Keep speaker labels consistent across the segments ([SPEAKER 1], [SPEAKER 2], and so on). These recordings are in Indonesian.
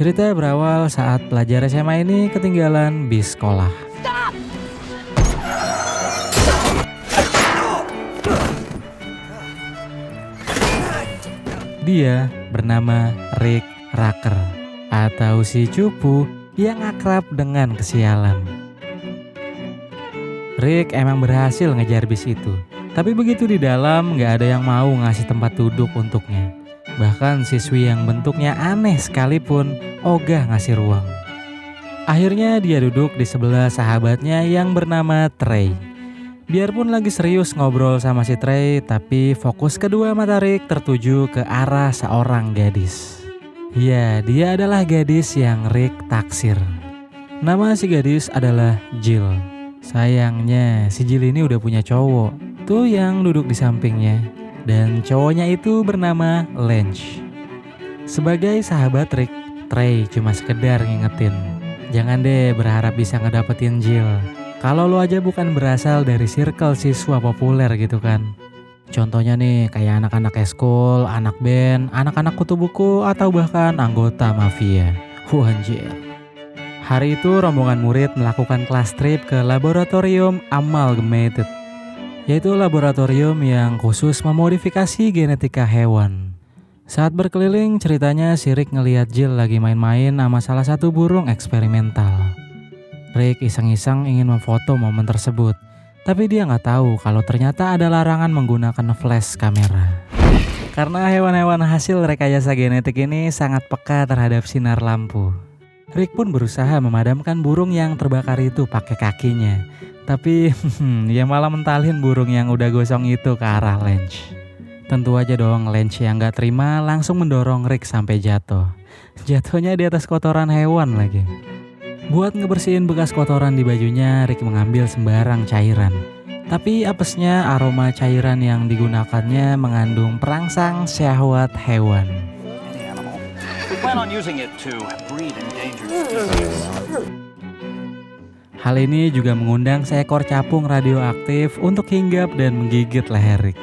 [SPEAKER 1] Cerita berawal saat pelajar SMA ini ketinggalan bis sekolah. Dia bernama Rick Rucker atau si cupu yang akrab dengan kesialan. Rick emang berhasil ngejar bis itu, tapi begitu di dalam gak ada yang mau ngasih tempat duduk untuknya. Bahkan siswi yang bentuknya aneh sekalipun ogah ngasih ruang. Akhirnya dia duduk di sebelah sahabatnya yang bernama Trey. Biarpun lagi serius ngobrol sama si Trey, tapi fokus kedua mata Rick tertuju ke arah seorang gadis. Ya, dia adalah gadis yang Rick taksir. Nama si gadis adalah Jill. Sayangnya si Jill ini udah punya cowok, tuh yang duduk di sampingnya. Dan cowoknya itu bernama Lance. Sebagai sahabat Rick, Trey cuma sekedar ngingetin, jangan deh berharap bisa ngedapetin Jill kalau lo aja bukan berasal dari circle siswa populer gitu kan. Contohnya nih kayak anak-anak eskul, anak band, anak-anak kutu buku, atau bahkan anggota mafia. Anjir. Hari itu rombongan murid melakukan kelas trip ke laboratorium Amalgamated, yaitu laboratorium yang khusus memodifikasi genetika hewan. Saat berkeliling ceritanya si Rick ngeliat Jill lagi main-main sama salah satu burung eksperimental. Rick iseng-iseng ingin memfoto momen tersebut, tapi dia nggak tahu kalau ternyata ada larangan menggunakan flash kamera. Karena hewan-hewan hasil rekayasa genetik ini sangat peka terhadap sinar lampu. Rick pun berusaha memadamkan burung yang terbakar itu pakai kakinya. Tapi dia malah mentalin burung yang udah gosong itu ke arah Lance. Tentu aja dong Lance yang gak terima langsung mendorong Rick sampai jatuh. Jatuhnya di atas kotoran hewan lagi. Buat ngebersihin bekas kotoran di bajunya, Rick mengambil sembarang cairan. Tapi apesnya aroma cairan yang digunakannya mengandung perangsang syahwat hewan. Hal ini juga mengundang seekor capung radioaktif untuk hinggap dan menggigit leher Rick.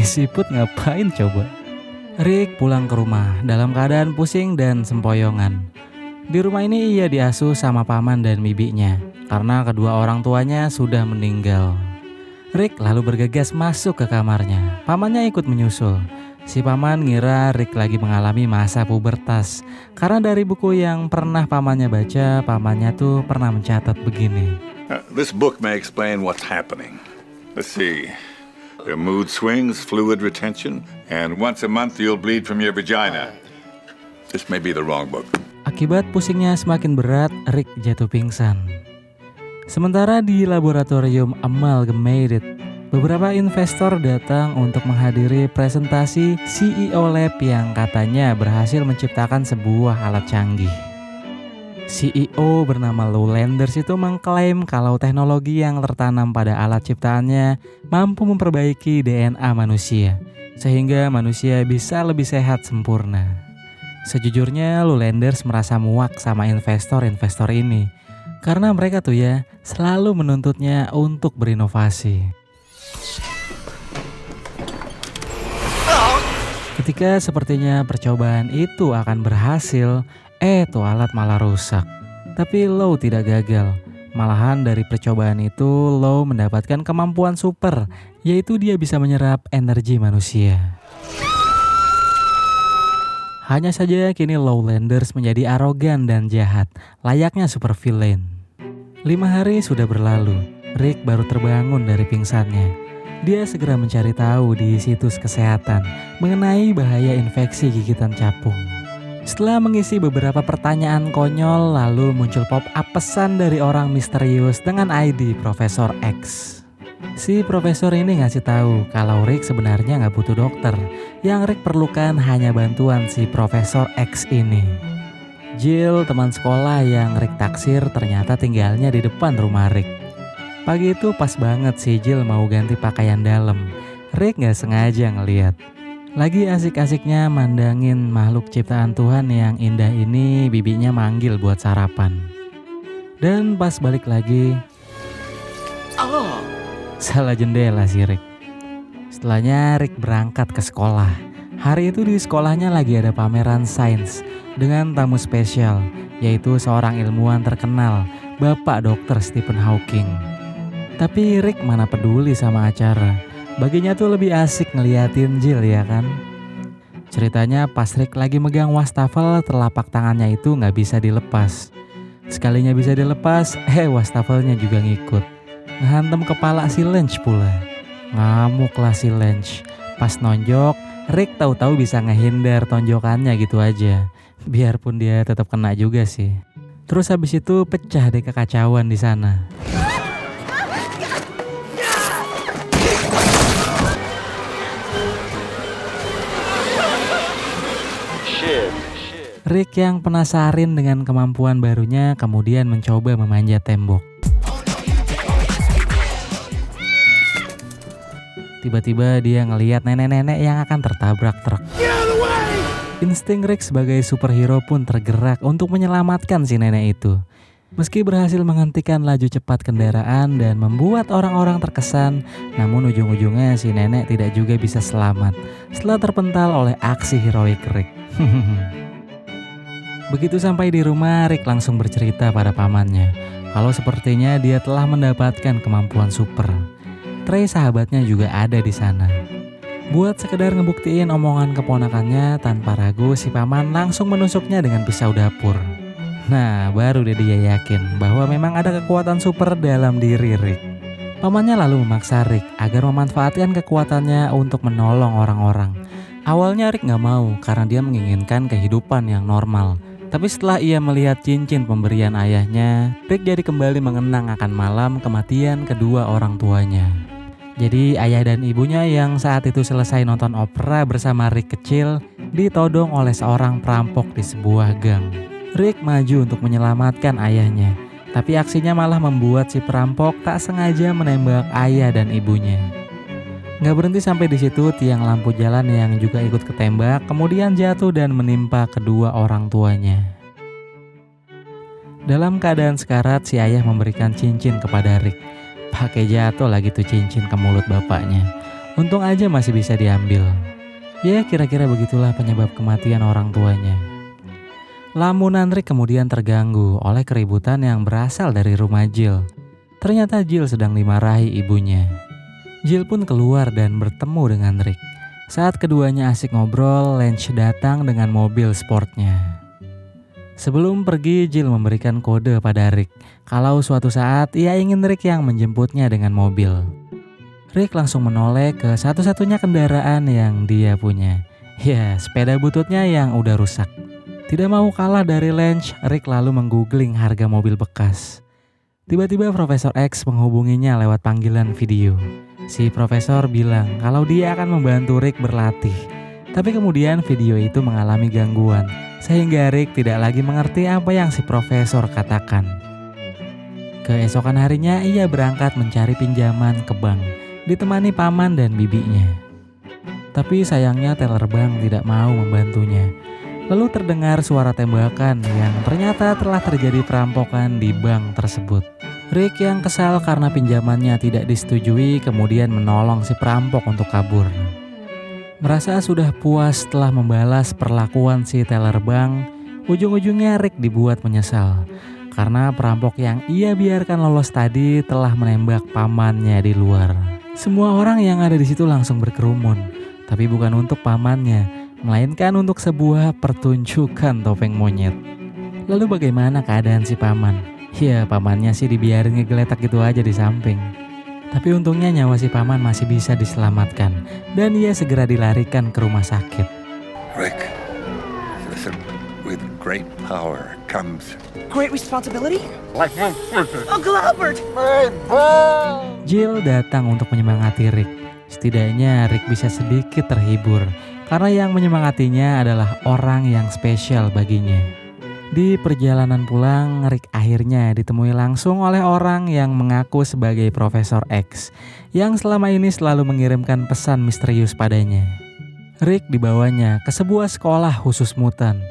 [SPEAKER 1] Siput ngapain coba? Rick pulang ke rumah dalam keadaan pusing dan sempoyongan. Di rumah ini ia diasuh sama paman dan bibinya karena kedua orang tuanya sudah meninggal. Rick lalu bergegas masuk ke kamarnya. Pamannya ikut menyusul. Si paman ngira Rick lagi mengalami masa pubertas karena dari buku yang pernah pamannya baca, pamannya tuh pernah mencatat begini.
[SPEAKER 2] This book may explain what's happening. Let's see. Your mood swings, fluid retention, and once a month you'll bleed from your vagina. This may be the wrong book.
[SPEAKER 1] Akibat pusingnya semakin berat, Rick jatuh pingsan. Sementara di laboratorium Amalgamated, beberapa investor datang untuk menghadiri presentasi CEO Lab yang katanya berhasil menciptakan sebuah alat canggih. CEO bernama Lou Landers itu mengklaim kalau teknologi yang tertanam pada alat ciptaannya mampu memperbaiki DNA manusia, sehingga manusia bisa lebih sehat sempurna. Sejujurnya Lou Landers merasa muak sama investor-investor ini, karena mereka tuh ya selalu menuntutnya untuk berinovasi. Ketika sepertinya percobaan itu akan berhasil, tuh alat malah rusak. Tapi Lou tidak gagal. Malahan dari percobaan itu Lou mendapatkan kemampuan super, yaitu dia bisa menyerap energi manusia. Hanya saja kini Lou Landers menjadi arogan dan jahat, layaknya super villain. 5 hari sudah berlalu, Rick baru terbangun dari pingsannya. Dia segera mencari tahu di situs kesehatan mengenai bahaya infeksi gigitan capung. Setelah mengisi beberapa pertanyaan konyol, lalu muncul pop-up pesan dari orang misterius dengan ID Profesor X. Si profesor ini ngasih tahu kalau Rick sebenarnya nggak butuh dokter. Yang Rick perlukan hanya bantuan si Profesor X ini. Jill, teman sekolah yang Rick taksir, ternyata tinggalnya di depan rumah Rick. Pagi itu pas banget si Jill mau ganti pakaian dalam. Rick nggak sengaja ngeliat. Lagi asik-asiknya mandangin makhluk ciptaan Tuhan yang indah ini, bibinya manggil buat sarapan. Dan pas balik lagi, salah jendela si Rick. Setelahnya Rick berangkat ke sekolah. Hari itu di sekolahnya lagi ada pameran sains dengan tamu spesial, yaitu seorang ilmuwan terkenal, Bapak Dr. Stephen Hawking. Tapi Rick mana peduli sama acara. Baginya tuh lebih asik ngeliatin Jill, ya kan? Ceritanya pas Rick lagi megang wastafel, telapak tangannya itu nggak bisa dilepas. Sekalinya bisa dilepas, wastafelnya juga ngikut. Ngehantam kepala si Lynch pula. Ngamuklah si Lynch. Pas nonjok, Rick tahu-tahu bisa ngehindar tonjokannya gitu aja. Biarpun dia tetap kena juga sih. Terus habis itu pecah deh kekacauan di sana. Rick yang penasaran dengan kemampuan barunya kemudian mencoba memanjat tembok. Tiba-tiba dia ngelihat nenek-nenek yang akan tertabrak truk. Insting Rick sebagai superhero pun tergerak untuk menyelamatkan si nenek itu. Meski berhasil menghentikan laju cepat kendaraan dan membuat orang-orang terkesan, namun ujung-ujungnya si nenek tidak juga bisa selamat setelah terpental oleh aksi heroik Rick. Begitu sampai di rumah, Rick langsung bercerita pada pamannya kalau sepertinya dia telah mendapatkan kemampuan super. Trey sahabatnya juga ada di sana. Buat sekedar ngebuktiin omongan keponakannya, tanpa ragu si paman langsung menusuknya dengan pisau dapur. Nah, baru deh dia yakin bahwa memang ada kekuatan super dalam diri Rick. Pamannya lalu memaksa Rick agar memanfaatkan kekuatannya untuk menolong orang-orang. Awalnya Rick gak mau karena dia menginginkan kehidupan yang normal. Tapi setelah ia melihat cincin pemberian ayahnya, Rick jadi kembali mengenang akan malam kematian kedua orang tuanya. Jadi ayah dan ibunya yang saat itu selesai nonton opera bersama Rick kecil ditodong oleh seorang perampok di sebuah gang. Rick maju untuk menyelamatkan ayahnya, tapi aksinya malah membuat si perampok tak sengaja menembak ayah dan ibunya. Gak berhenti sampai di situ, tiang lampu jalan yang juga ikut ketembak kemudian jatuh dan menimpa kedua orang tuanya. Dalam keadaan sekarat, si ayah memberikan cincin kepada Rick. Pakai jatuh lagi tuh cincin ke mulut bapaknya. Untung aja masih bisa diambil. Ya kira-kira begitulah penyebab kematian orang tuanya. Lamunan Rick kemudian terganggu oleh keributan yang berasal dari rumah Jill. Ternyata Jill sedang dimarahi ibunya. Jill pun keluar dan bertemu dengan Rick. Saat keduanya asik ngobrol, Lynch datang dengan mobil sportnya. Sebelum pergi, Jill memberikan kode pada Rick kalau suatu saat ia ingin Rick yang menjemputnya dengan mobil. Rick langsung menoleh ke satu-satunya kendaraan yang dia punya. Ya, sepeda bututnya yang udah rusak. Tidak mau kalah dari Lynch, Rick lalu menggoogling harga mobil bekas. Tiba-tiba Profesor X menghubunginya lewat panggilan video. Si profesor bilang kalau dia akan membantu Rick berlatih. Tapi kemudian video itu mengalami gangguan, sehingga Rick tidak lagi mengerti apa yang si profesor katakan. Keesokan harinya ia berangkat mencari pinjaman ke bank, ditemani paman dan bibinya. Tapi sayangnya teller bank tidak mau membantunya. Lalu terdengar suara tembakan yang ternyata telah terjadi perampokan di bank tersebut. Rick yang kesal karena pinjamannya tidak disetujui kemudian menolong si perampok untuk kabur. Merasa sudah puas setelah membalas perlakuan si teller bank, ujung-ujungnya Rick dibuat menyesal karena perampok yang ia biarkan lolos tadi telah menembak pamannya di luar. Semua orang yang ada di situ langsung berkerumun, tapi bukan untuk pamannya, melainkan untuk sebuah pertunjukan topeng monyet. Lalu bagaimana keadaan si paman? Ya, pamannya sih dibiarin ngegeletak gitu aja di samping. Tapi untungnya nyawa si paman masih bisa diselamatkan dan ia segera dilarikan ke rumah sakit.
[SPEAKER 2] Rick, listen, with great power comes
[SPEAKER 3] great responsibility? Uncle Albert!
[SPEAKER 1] Jill datang untuk menyemangati Rick. Setidaknya Rick bisa sedikit terhibur karena yang menyemangatinya adalah orang yang spesial baginya. Di perjalanan pulang, Rick akhirnya ditemui langsung oleh orang yang mengaku sebagai Profesor X yang selama ini selalu mengirimkan pesan misterius padanya. Rick dibawanya ke sebuah sekolah khusus mutan.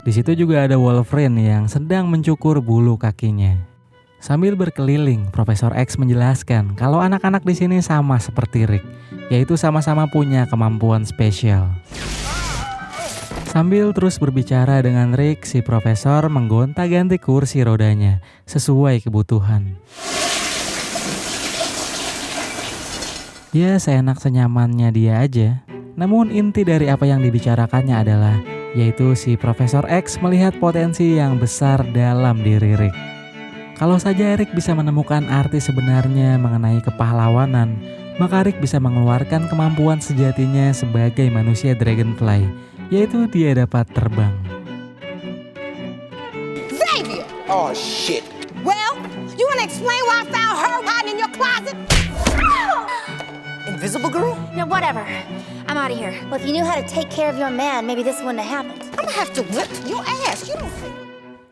[SPEAKER 1] Di situ juga ada Wolverine yang sedang mencukur bulu kakinya. Sambil berkeliling, Profesor X menjelaskan kalau anak-anak di sini sama seperti Rick, yaitu sama-sama punya kemampuan spesial. Sambil terus berbicara dengan Rick, si profesor menggonta-ganti kursi rodanya sesuai kebutuhan. Ya, seenak senyamannya dia aja. Namun inti dari apa yang dibicarakannya adalah, yaitu si Profesor X melihat potensi yang besar dalam diri Rick. Kalau saja Rick bisa menemukan arti sebenarnya mengenai kepahlawanan, maka Rick bisa mengeluarkan kemampuan sejatinya sebagai manusia Dragonfly, yaitu dia dapat terbang.
[SPEAKER 3] Xavier!
[SPEAKER 4] Oh, shit.
[SPEAKER 3] Well, you wanna explain why I found her hiding in your closet?
[SPEAKER 4] Invisible girl?
[SPEAKER 5] No, whatever. I'm out of here. Well, if you knew how to take care of your man, maybe this wouldn't have happened.
[SPEAKER 3] I'm gonna have to whip your ass. You don't see.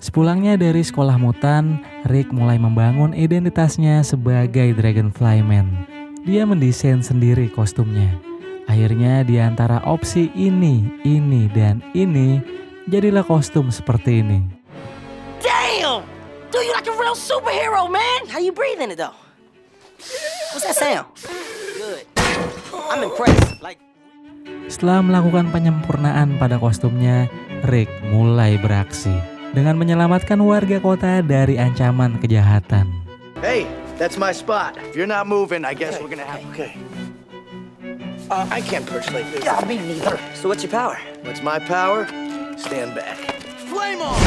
[SPEAKER 1] Sepulangnya dari sekolah mutan, Rick mulai membangun identitasnya sebagai Dragonfly Man. Dia mendesain sendiri kostumnya. Akhirnya di antara opsi ini, dan ini, jadilah kostum seperti ini.
[SPEAKER 4] Damn! Dude, you like a real superhero, man! How you breathing it, though? What's that sound? Good. I'm impressed. Like...
[SPEAKER 1] Setelah melakukan penyempurnaan pada kostumnya, Rick mulai beraksi dengan menyelamatkan warga kota dari ancaman kejahatan.
[SPEAKER 6] Hey, that's my spot. If you're not moving, I guess we're gonna have...
[SPEAKER 4] Okay.
[SPEAKER 6] I can't push like this.
[SPEAKER 4] Yeah, me neither. So what's your power?
[SPEAKER 6] What's my power? Stand back. Flame on!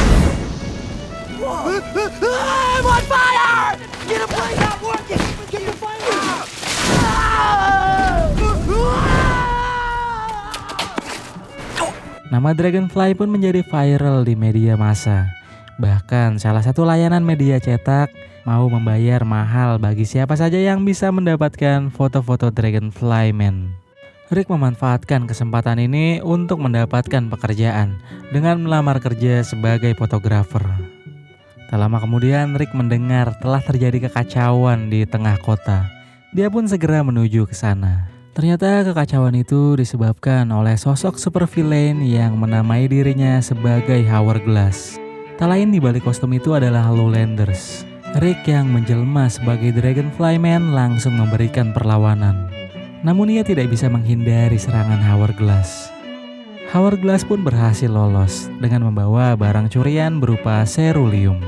[SPEAKER 4] I'm on fire! Get a plane not working! Get your fire out!
[SPEAKER 1] Nama Dragonfly pun menjadi viral di media massa. Bahkan salah satu layanan media cetak mau membayar mahal bagi siapa saja yang bisa mendapatkan foto-foto Dragonfly Man. Rick memanfaatkan kesempatan ini untuk mendapatkan pekerjaan dengan melamar kerja sebagai fotografer. Tak lama kemudian Rick mendengar telah terjadi kekacauan di tengah kota. Dia pun segera menuju ke sana. Ternyata kekacauan itu disebabkan oleh sosok supervillain yang menamai dirinya sebagai Hourglass. Tak lain di balik kostum itu adalah Lowlanders. Rick yang menjelma sebagai Dragonfly Man langsung memberikan perlawanan. Namun ia tidak bisa menghindari serangan Hourglass. Hourglass pun berhasil lolos dengan membawa barang curian berupa serulium.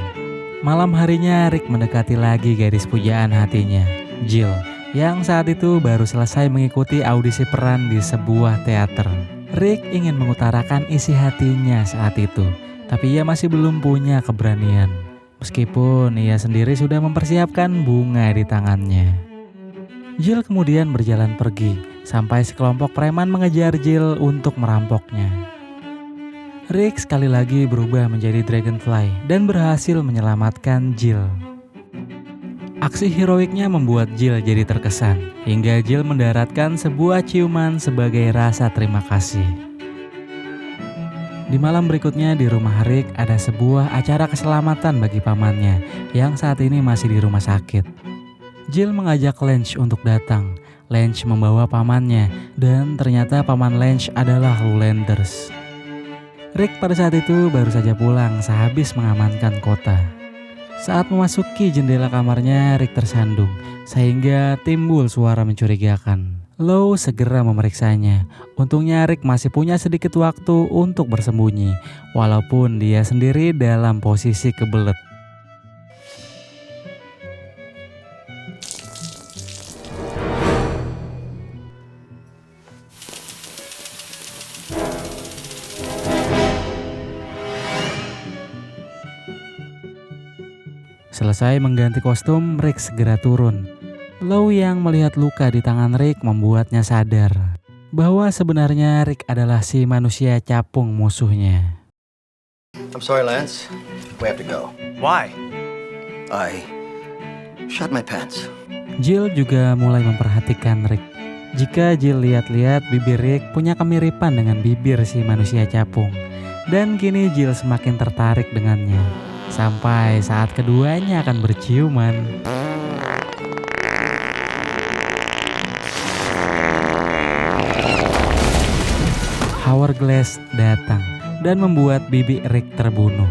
[SPEAKER 1] Malam harinya Rick mendekati lagi gadis pujaan hatinya, Jill, yang saat itu baru selesai mengikuti audisi peran di sebuah teater. Rick ingin mengutarakan isi hatinya saat itu, tapi ia masih belum punya keberanian. Meskipun ia sendiri sudah mempersiapkan bunga di tangannya. Jill kemudian berjalan pergi, sampai sekelompok preman mengejar Jill untuk merampoknya. Rick sekali lagi berubah menjadi Dragonfly dan berhasil menyelamatkan Jill. Aksi heroiknya membuat Jill jadi terkesan, hingga Jill mendaratkan sebuah ciuman sebagai rasa terima kasih. Di malam berikutnya di rumah Rick ada sebuah acara keselamatan bagi pamannya yang saat ini masih di rumah sakit. Jill mengajak Lance untuk datang. Lance membawa pamannya dan ternyata paman Lance adalah Lowlanders. Rick pada saat itu baru saja pulang sehabis mengamankan kota. Saat memasuki jendela kamarnya, Rick tersandung, sehingga timbul suara mencurigakan. Low segera memeriksanya. Untungnya Rick masih punya sedikit waktu untuk bersembunyi, walaupun dia sendiri dalam posisi kebelet. Selesai mengganti kostum, Rick segera turun. Low yang melihat luka di tangan Rick membuatnya sadar bahwa sebenarnya Rick adalah si manusia capung musuhnya.
[SPEAKER 6] I'm sorry, Lance. We have to go.
[SPEAKER 4] Why?
[SPEAKER 6] I shot my pants.
[SPEAKER 1] Jill juga mulai memperhatikan Rick. Jika Jill lihat-lihat, bibir Rick punya kemiripan dengan bibir si manusia capung. Dan kini Jill semakin tertarik dengannya. Sampai saat keduanya akan berciuman. Hourglass datang dan membuat bibi Rick terbunuh.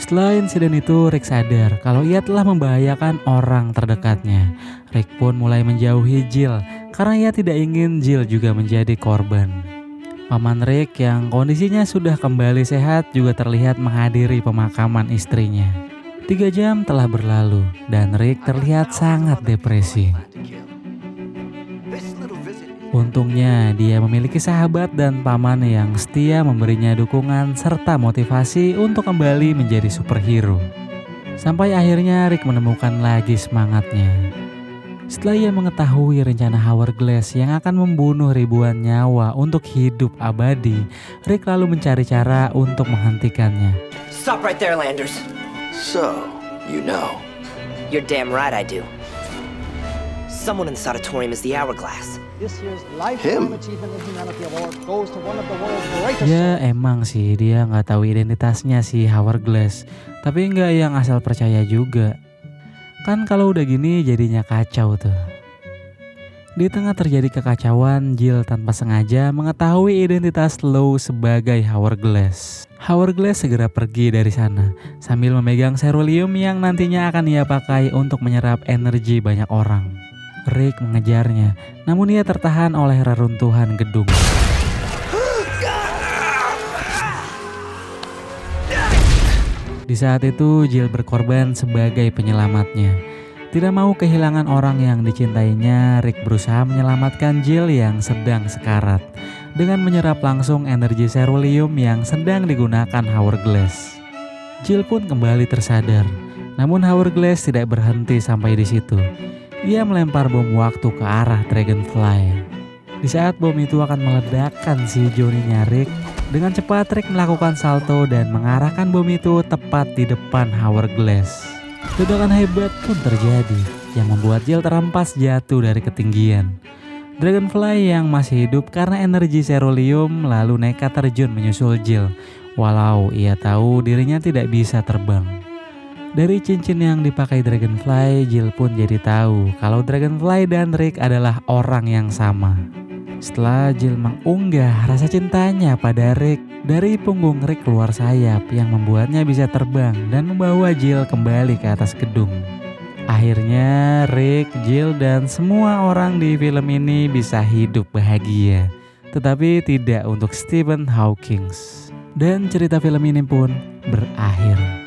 [SPEAKER 1] Setelah insiden itu, Rick sadar kalau ia telah membahayakan orang terdekatnya. Rick pun mulai menjauhi Jill karena ia tidak ingin Jill juga menjadi korban. Paman Rick yang kondisinya sudah kembali sehat juga terlihat menghadiri pemakaman istrinya. 3 jam telah berlalu dan Rick terlihat sangat depresi. Untungnya dia memiliki sahabat dan paman yang setia memberinya dukungan serta motivasi untuk kembali menjadi superhero. Sampai akhirnya Rick menemukan lagi semangatnya. Setelah ia mengetahui rencana Hourglass yang akan membunuh ribuan nyawa untuk hidup abadi, Rick lalu mencari cara untuk menghentikannya.
[SPEAKER 4] Stop right there, Landers.
[SPEAKER 6] So, you know.
[SPEAKER 4] You're damn right I do. Someone in this auditorium is the Hourglass.
[SPEAKER 7] This year's Lifetime Achievement in Humanity Award goes to one of the world's greatest.
[SPEAKER 1] Ya emang sih dia nggak tahu identitasnya si Hourglass, tapi nggak yang asal percaya juga. Kan kalau udah gini jadinya kacau tuh. Di tengah terjadi kekacauan, Jill tanpa sengaja mengetahui identitas Lou sebagai Hourglass. Hourglass segera pergi dari sana sambil memegang serulium yang nantinya akan ia pakai untuk menyerap energi banyak orang. Rick mengejarnya, namun ia tertahan oleh reruntuhan gedung. Di saat itu Jill berkorban sebagai penyelamatnya. Tidak mau kehilangan orang yang dicintainya, Rick berusaha menyelamatkan Jill yang sedang sekarat dengan menyerap langsung energi serulium yang sedang digunakan Hourglass. Jill pun kembali tersadar, namun Hourglass tidak berhenti sampai di situ. Ia melempar bom waktu ke arah Dragonfly. Di saat bom itu akan meledakkan si Johnny-nya Rick, dengan cepat Rick melakukan salto dan mengarahkan bom itu tepat di depan Hourglass. Ledakan hebat pun terjadi yang membuat Jill terhempas jatuh dari ketinggian. Dragonfly yang masih hidup karena energi serulium lalu nekat terjun menyusul Jill, walau ia tahu dirinya tidak bisa terbang. Dari cincin yang dipakai Dragonfly, Jill pun jadi tahu kalau Dragonfly dan Rick adalah orang yang sama. Setelah Jill mengunggah rasa cintanya pada Rick, dari punggung Rick keluar sayap yang membuatnya bisa terbang dan membawa Jill kembali ke atas gedung. Akhirnya Rick, Jill, dan semua orang di film ini bisa hidup bahagia. Tetapi tidak untuk Stephen Hawking. Dan cerita film ini pun berakhir.